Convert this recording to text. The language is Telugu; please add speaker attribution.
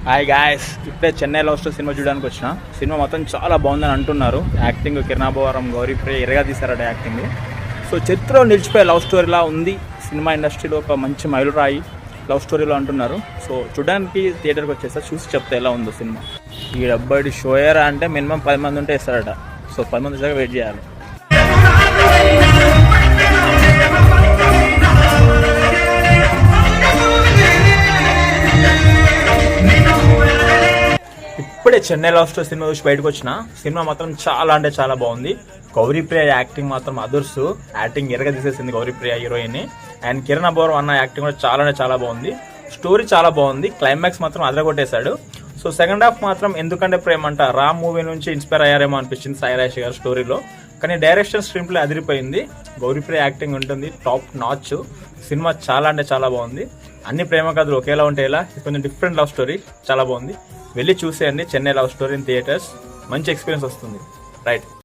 Speaker 1: హాయ్ గాయస్, ఇప్పుడే చెన్నై లవ్ స్టోరీ సినిమా చూడడానికి వచ్చిన. సినిమా మొత్తం చాలా బాగుందని అంటున్నారు. యాక్టింగ్ కిరణాభవరం, గౌరీప్రియ ఎరగా తీశారట యాక్టింగ్. సో చరిత్రలో నిలిచిపోయే లవ్ స్టోరీలా ఉంది. సినిమా ఇండస్ట్రీలో ఒక మంచి మైలురాయి లవ్ స్టోరీలో అంటున్నారు. సో చూడడానికి థియేటర్కి వచ్చేసా, చూసి చెప్తే ఎలా ఉందో సినిమా. ఈ డబ్బాయి షోయరా అంటే మినిమం 10 మంది ఉంటే ఇస్తారట. సో 10 మంది వచ్చాక వెయిట్ చేయాలి. ఇప్పుడే చెన్నై లవ్ స్టోరీ సినిమా చూసి బయటకు వచ్చిన. సినిమా మాత్రం చాలా అంటే చాలా బాగుంది. గౌరీప్రియ యాక్టింగ్ మాత్రం అదుర్సు. యాక్టింగ్ ఎరగ తీసేసింది Gouri Priya heroine. And Kiran abhor అన్న యాక్టింగ్ కూడా చాలా అంటే చాలా బాగుంది. స్టోరీ చాలా బాగుంది. క్లైమాక్స్ మాత్రం అదరగొట్టేశాడు. సో సెకండ్ హాఫ్ మాత్రం ఎందుకంటే ప్రేమంట రామ్ మూవీ నుంచి ఇన్స్పైర్ అయ్యారేమో అనిపించింది సాయిరాజ్ గారు స్టోరీలో. కానీ డైరెక్షన్ స్క్రీన్ ప్లే అదిరిపోయింది. గౌరీప్రియ యాక్టింగ్ ఉంటుంది టాప్ నాచ్. సినిమా చాలా అంటే చాలా బాగుంది. అన్ని ప్రేమ కథలు ఒకేలా ఉంటే ఎలా, కొంచెం డిఫరెంట్ లవ్ స్టోరీ, చాలా బాగుంది. వెళ్ళి చూసేయండి Chennai love story in theatres. మంచి ఎక్స్పీరియన్స్ వస్తుంది. రైట్.